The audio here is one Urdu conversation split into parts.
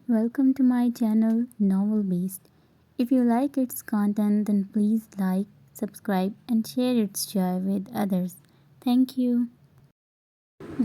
Welcome to my channel Novel Beast. If you like its content, then please like, subscribe, and share its joy with others. Thank you.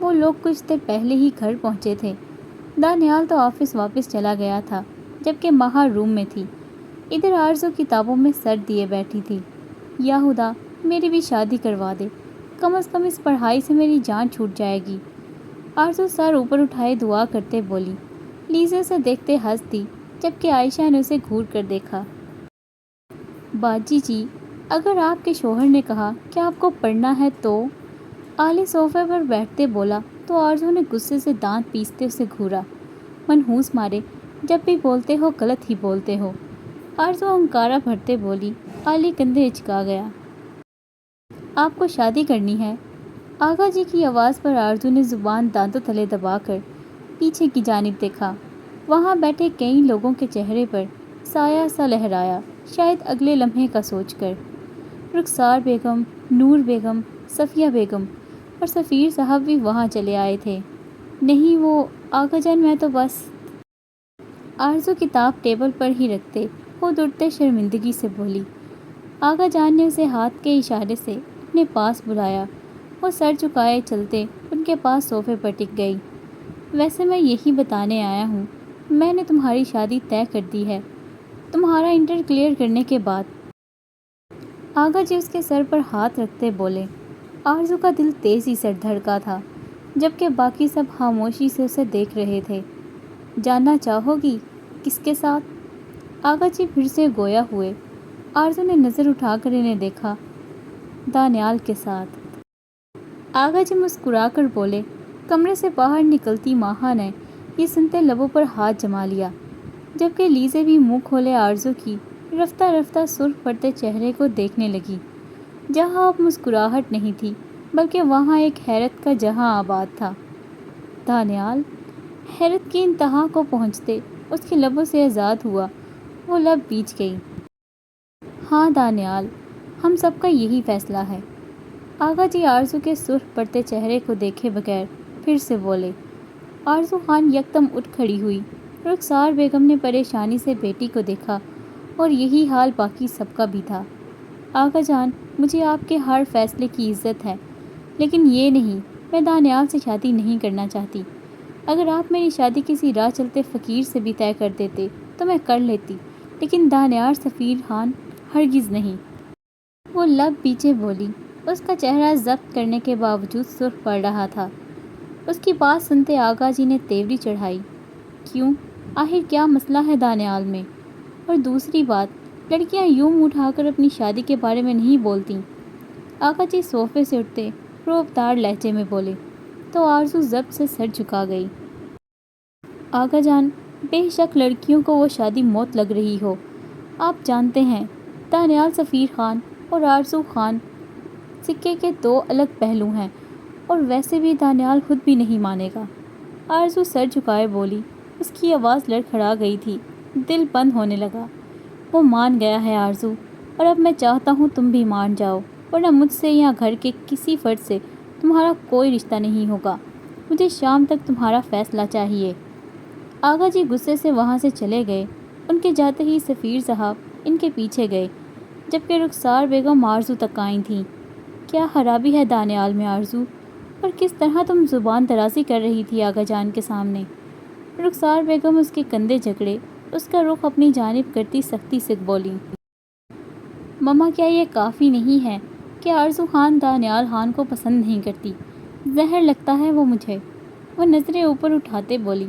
وہ لوگ کچھ دیر پہلے ہی گھر پہنچے تھے۔ دانیال تو آفس واپس چلا گیا تھا جبکہ مہا روم میں تھی۔ ادھر آرزو کتابوں میں سر دیے بیٹھی تھی۔ یا خدا، میری بھی شادی کروا دے، کم از کم اس پڑھائی سے میری جان چھوٹ جائے گی۔ آرزو سر اوپر اٹھائے دعا کرتے بولی۔ لیزا اسے دیکھتے ہنس دی جبکہ عائشہ نے اسے گھور کر دیکھا۔ باجی جی، اگر آپ کے شوہر نے کہا کہ آپ کو پڑھنا ہے تو؟ علی صوفے پر بیٹھتے بولا تو آرزو نے غصے سے دانت پیستے اسے گھورا۔ منحوس مارے، جب بھی بولتے ہو غلط ہی بولتے ہو۔ آرزو ہنکارا بھرتے بولی۔ علی کندھے اچکا گیا۔ آپ کو شادی کرنی ہے؟ آغا جی کی آواز پر آرزو نے زبان دانتوں تلے دبا کر پیچھے کی جانب دیکھا۔ وہاں بیٹھے کئی لوگوں کے چہرے پر سایہ سا لہرایا، شاید اگلے لمحے کا سوچ کر۔ رخسار بیگم، نور بیگم، صفیہ بیگم اور سفیر صاحب بھی وہاں چلے آئے تھے۔ نہیں وہ آغا جان، میں تو بس… آرزو کتاب ٹیبل پر ہی رکھتے خود اٹھتے شرمندگی سے بولی۔ آغا جان نے اسے ہاتھ کے اشارے سے اپنے پاس بلایا۔ وہ سر جھکائے چلتے ان کے پاس صوفے پر ٹک گئی۔ ویسے میں یہی بتانے آیا ہوں، میں نے تمہاری شادی طے کر دی ہے، تمہارا انٹر کلیئر کرنے کے بعد۔ آغا جی اس کے سر پر ہاتھ رکھتے بولے۔ آرزو کا دل تیزی سے دھڑکا تھا جبکہ باقی سب خاموشی سے اسے دیکھ رہے تھے۔ جاننا چاہو گی کس کے ساتھ؟ آغا جی پھر سے گویا ہوئے۔ آرزو نے نظر اٹھا کر انہیں دیکھا۔ دانیال کے ساتھ۔ آغا جی مسکرا کر بولے۔ کمرے سے باہر نکلتی ماہا نے یہ سنتے لبوں پر ہاتھ جما لیا جبکہ لیزے بھی منہ کھولے آرزو کی رفتہ رفتہ سرخ پڑتے چہرے کو دیکھنے لگی، جہاں اب مسکراہٹ نہیں تھی بلکہ وہاں ایک حیرت کا جہاں آباد تھا۔ دانیال؟ حیرت کی انتہا کو پہنچتے اس کے لبوں سے آزاد ہوا، وہ لب بیچ گئی۔ ہاں دانیال، ہم سب کا یہی فیصلہ ہے۔ آغا جی آرزو کے سرخ پڑتے چہرے کو دیکھے بغیر پھر سے بولے۔ آرزو خان یکدم اٹھ کھڑی ہوئی۔ رخسار بیگم نے پریشانی سے بیٹی کو دیکھا اور یہی حال باقی سب کا بھی تھا۔ آغا جان، مجھے آپ کے ہر فیصلے کی عزت ہے، لیکن یہ نہیں، میں دانیال سے شادی نہیں کرنا چاہتی۔ اگر آپ میری شادی کسی راہ چلتے فقیر سے بھی طے کر دیتے تو میں کر لیتی، لیکن دانیال سفیر خان ہرگز نہیں۔ وہ لب پیچھے بولی۔ اس کا چہرہ ضبط کرنے کے باوجود سرخ پڑ رہا تھا۔ اس کی بات سنتے آغا جی نے تیوری چڑھائی۔ کیوں؟ آخر کیا مسئلہ ہے دانیال میں؟ اور دوسری بات، لڑکیاں یوں منہ اٹھا کر اپنی شادی کے بارے میں نہیں بولتیں۔ آغا جی صوفے سے اٹھتے روبدار لہجے میں بولے تو آرزو ضبط سے سر جھکا گئی۔ آغا جان، بے شک لڑکیوں کو وہ شادی موت لگ رہی ہو۔ آپ جانتے ہیں، دانیال سفیر خان اور آرزو خان سکے کے دو الگ پہلو ہیں، اور ویسے بھی دانیال خود بھی نہیں مانے گا۔ آرزو سر جھکائے بولی۔ اس کی آواز لڑکھڑا گئی تھی، دل بند ہونے لگا۔ وہ مان گیا ہے آرزو، اور اب میں چاہتا ہوں تم بھی مان جاؤ، ورنہ مجھ سے یا گھر کے کسی فرد سے تمہارا کوئی رشتہ نہیں ہوگا۔ مجھے شام تک تمہارا فیصلہ چاہیے۔ آغا جی غصے سے وہاں سے چلے گئے۔ ان کے جاتے ہی سفیر صاحب ان کے پیچھے گئے جبکہ رخسار بیگم آرزو تک آئی تھیں۔ کیا خرابی ہے دانیال میں آرزو؟ اور کس طرح تم زبان درازی کر رہی تھی آغا جان کے سامنے؟ رخسار بیگم اس کے کندھے جکڑے اس کا رخ اپنی جانب کرتی سختی سے بولی۔ مما، کیا یہ کافی نہیں ہے کہ آرزو خان دانیال خان کو پسند نہیں کرتی؟ زہر لگتا ہے وہ مجھے۔ وہ نظریں اوپر اٹھاتے بولی۔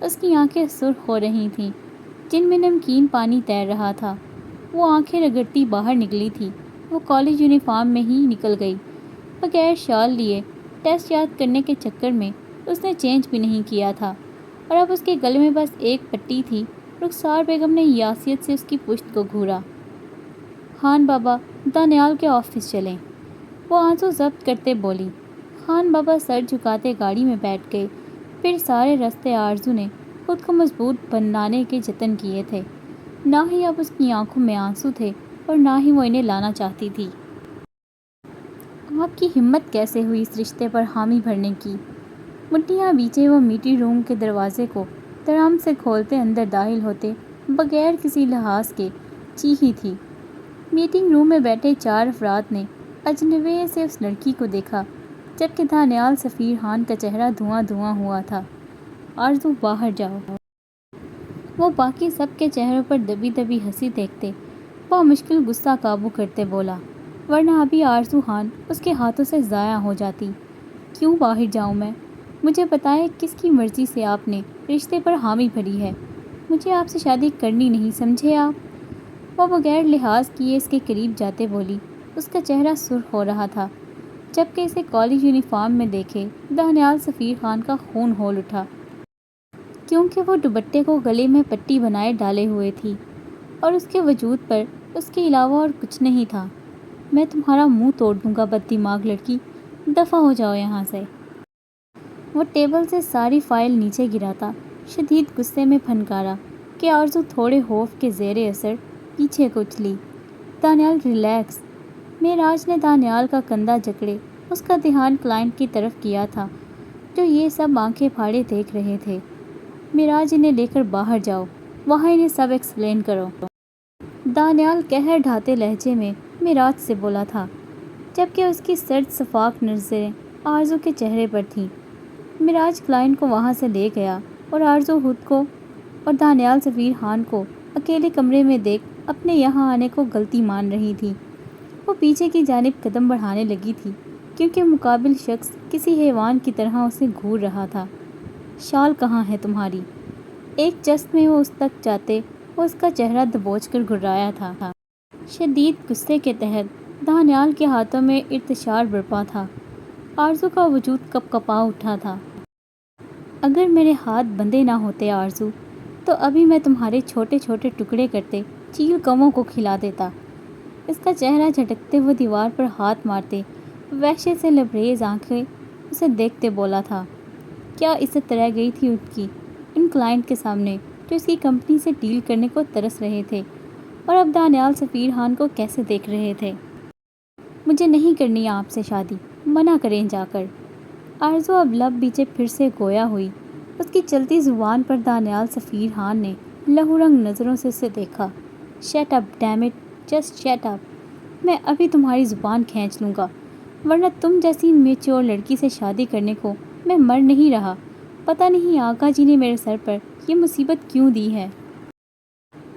اس کی آنکھیں سرخ ہو رہی تھیں جن میں نمکین پانی تیر رہا تھا۔ وہ آنکھیں رگڑتی باہر نکلی تھی۔ وہ کالج یونیفارم میں ہی نکل گئی، بغیر شال لیے۔ ٹیسٹ یاد کرنے کے چکر میں اس نے چینج بھی نہیں کیا تھا، اور اب اس کے گلے میں بس ایک پٹی تھی۔ رخسار بیگم نے یاسیت سے اس کی پشت کو گھورا۔ خان بابا، دانیال کے آفس چلیں، وہ آنسو ضبط کرتے بولی۔ خان بابا سر جھکاتے گاڑی میں بیٹھ گئے۔ پھر سارے راستے آرزو نے خود کو مضبوط بنانے کے جتن کیے تھے۔ نہ ہی اب اس کی آنکھوں میں آنسو تھے اور نہ ہی وہ انہیں لانا چاہتی تھی۔ آپ کی ہمت کیسے ہوئی اس رشتے پر حامی بھرنے کی؟ مٹھیاں بیچے وہ میٹنگ روم کے دروازے کو ترام سے کھولتے اندر داخل ہوتے بغیر کسی لحاظ کے چیخی تھی۔ میٹنگ روم میں بیٹھے چار افراد نے اجنبی سے اس لڑکی کو دیکھا جبکہ دانیال سفیر خان کا چہرہ دھواں دھواں ہوا تھا۔ آرزو باہر جاؤ۔ وہ باقی سب کے چہروں پر دبی دبی ہنسی دیکھتے مشکل غصہ قابو کرتے بولا، ورنہ ابھی آرزو خان اس کے ہاتھوں سے ضائع ہو جاتی۔ کیوں باہر جاؤں میں؟ مجھے بتائیں کس کی مرضی سے آپ نے رشتے پر حامی بھری ہے؟ مجھے آپ سے شادی کرنی نہیں، سمجھے آپ؟ وہ بغیر لحاظ کیے اس کے قریب جاتے بولی۔ اس کا چہرہ سرخ ہو رہا تھا جبکہ اسے کالج یونیفارم میں دیکھے دانیال سفیر خان کا خون ہول اٹھا، کیونکہ وہ دوپٹے کو گلے میں پٹی بنائے ڈالے ہوئے تھی اور اس کے وجود پر اس کے علاوہ اور کچھ نہیں تھا۔ میں تمہارا منہ توڑ دوں گا بد دماغ لڑکی، دفع ہو جاؤ یہاں سے۔ وہ ٹیبل سے ساری فائل نیچے گراتا شدید غصے میں پھنکارا کہ آرزو تھوڑے خوف کے زیر اثر پیچھے کو اچھلی۔ دانیال ریلیکس۔ معراج نے دانیال کا کندھا جکڑے اس کا دھیان کلائنٹ کی طرف کیا تھا جو یہ سب آنکھیں پھاڑے دیکھ رہے تھے۔ معراج انہیں لے کر باہر جاؤ، وہاں انہیں سب ایکسپلین کرو۔ دانیال قہر ڈھاتے لہجے میں معراج سے بولا تھا جبکہ اس کی سرد شفاف نظریں آرزو کے چہرے پر تھیں۔ معراج کلائنٹ کو وہاں سے لے گیا اور آرزو خود کو اور دانیال سفیر خان کو اکیلے کمرے میں دیکھ اپنے یہاں آنے کو غلطی مان رہی تھی۔ وہ پیچھے کی جانب قدم بڑھانے لگی تھی کیونکہ مقابل شخص کسی حیوان کی طرح اسے گھور رہا تھا۔ شال کہاں ہے تمہاری؟ ایک جست میں وہ اس تک جاتے وہ اس کا چہرہ دبوچ کر گھرایا تھا۔ شدید غصے کے تحت دانیال کے ہاتھوں میں ارتعاش برپا تھا۔ آرزو کا وجود کپ کپا اٹھا تھا۔ اگر میرے ہاتھ بندھے نہ ہوتے آرزو تو ابھی میں تمہارے چھوٹے چھوٹے ٹکڑے کرتے چیل کووں کو کھلا دیتا۔ اس کا چہرہ جھٹکتے ہوئے دیوار پر ہاتھ مارتے وحشت سے لبریز آنکھیں اسے دیکھتے بولا تھا۔ کیا عزت رہ گئی تھی ان کی ان کلائنٹ کے سامنے جو اس کی کمپنی سے ڈیل کرنے کو ترس رہے تھے اور اب دانیال سفیر خان کو کیسے دیکھ رہے تھے؟ مجھے نہیں کرنی آپ سے شادی، منع کریں جا کر۔ آرزو اب لب بیچے پھر سے گویا ہوئی۔ اس کی چلتی زبان پر دانیال سفیر خان نے لہو رنگ نظروں سے اسے دیکھا۔ Shut up damn it, just shut up. میں ابھی تمہاری زبان کھینچ لوں گا، ورنہ تم جیسی میچور لڑکی سے شادی کرنے کو میں مر نہیں رہا۔ پتہ نہیں آقا جی نے میرے سر پر یہ مصیبت کیوں دی ہے۔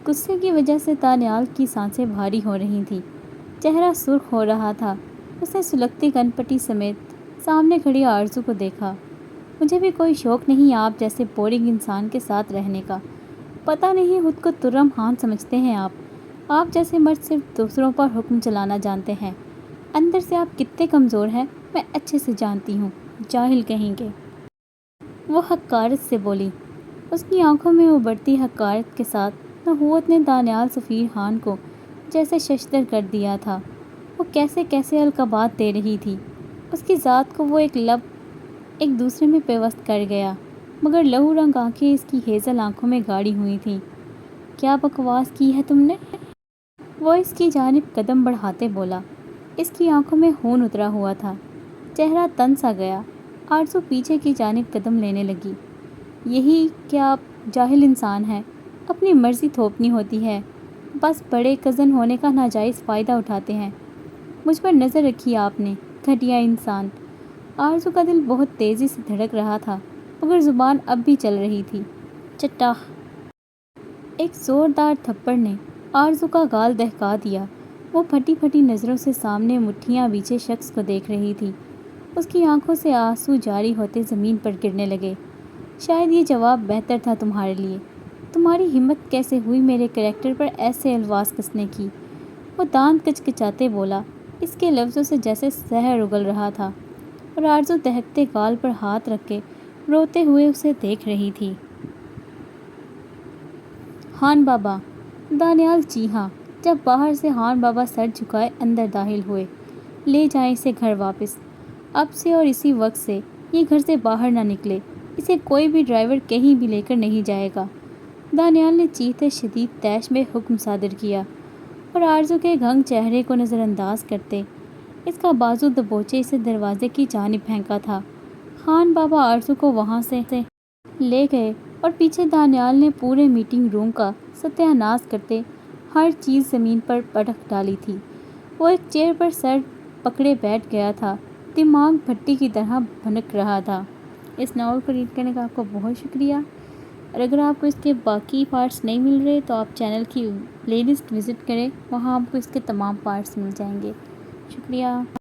غصے کی وجہ سے دانیال کی سانسیں بھاری ہو رہی تھیں، چہرہ سرخ ہو رہا تھا۔ اس نے سلگتی کن پٹی سمیت سامنے کھڑی آرزو کو دیکھا۔ مجھے بھی کوئی شوق نہیں آپ جیسے بورنگ انسان کے ساتھ رہنے کا۔ پتہ نہیں خود کو ترم خان سمجھتے ہیں آپ جیسے مرد صرف دوسروں پر حکم چلانا جانتے ہیں۔ اندر سے آپ کتنے کمزور ہیں میں اچھے سے جانتی ہوں، جاہل کہیں گے۔ وہ حقارت سے بولی۔ اس کی آنکھوں میں ابھرتی حقارت کے ساتھ نبوت نے دانیال سفیر خان کو جیسے ششدر کر دیا تھا۔ وہ کیسے کیسے القابات دے رہی تھی۔ اس کی ذات کو وہ ایک دوسرے میں پیوست کر گیا، مگر لہو رنگ آنکھیں اس کی ہیزل آنکھوں میں گاڑی ہوئی تھیں۔ کیا بکواس کی ہے تم نے؟ وہ اس کی جانب قدم بڑھاتے بولا۔ اس کی آنکھوں میں خون اترا ہوا تھا، چہرہ تن سا گیا۔ آرزو پیچھے کی جانب قدم لینے لگی۔ یہی کیا آپ جاہل انسان ہیں، اپنی مرضی تھوپنی ہوتی ہے، بس بڑے کزن ہونے کا ناجائز فائدہ اٹھاتے ہیں۔ مجھ پر نظر رکھی آپ نے، گھٹیا انسان۔ آرزو کا دل بہت تیزی سے دھڑک رہا تھا مگر زبان اب بھی چل رہی تھی۔ چٹاخ! ایک زوردار تھپڑ نے آرزو کا گال دہکا دیا۔ وہ پھٹی پھٹی نظروں سے سامنے مٹھیاں بیچے شخص کو دیکھ رہی تھی۔ اس کی آنکھوں سے آنسو جاری ہوتے زمین پر گرنے لگے۔ شاید یہ جواب بہتر تھا تمہارے لیے۔ تمہاری ہمت کیسے ہوئی میرے کریکٹر پر ایسے الفاظ کسنے کی؟ وہ دانت کچکچاتے بولا، اس کے لفظوں سے جیسے زہر اگل رہا تھا، اور آرزو دہکتے گال پر ہاتھ رکھ کے روتے ہوئے اسے دیکھ رہی تھی۔ خان بابا! دانیال جی ہاں۔ جب باہر سے خان بابا سر جھکائے اندر داخل ہوئے۔ لے جائیں اسے گھر واپس۔ اب سے اور اسی وقت سے یہ گھر سے باہر نہ نکلے۔ اسے کوئی بھی ڈرائیور کہیں بھی لے کر نہیں جائے گا۔ دانیال نے چیختے شدید طیش میں حکم صادر کیا اور آرزو کے گھنگ چہرے کو نظر انداز کرتے اس کا بازو دبوچے اسے دروازے کی جانب پھینکا تھا۔ خان بابا آرزو کو وہاں سے لے گئے اور پیچھے دانیال نے پورے میٹنگ روم کا ستیہ ناش کرتے ہر چیز زمین پر پٹک ڈالی تھی۔ وہ ایک چیئر پر سر پکڑے بیٹھ گیا تھا دماغ بھٹی کی طرح بھنک رہا تھا۔ اس ناول کو ریڈ کرنے کا آپ کو بہت شکریہ، اور اگر آپ کو اس کے باقی پارٹس نہیں مل رہے تو آپ چینل کی پلے لسٹ وزٹ کریں، وہاں آپ کو اس کے تمام پارٹس مل جائیں گے۔ شکریہ۔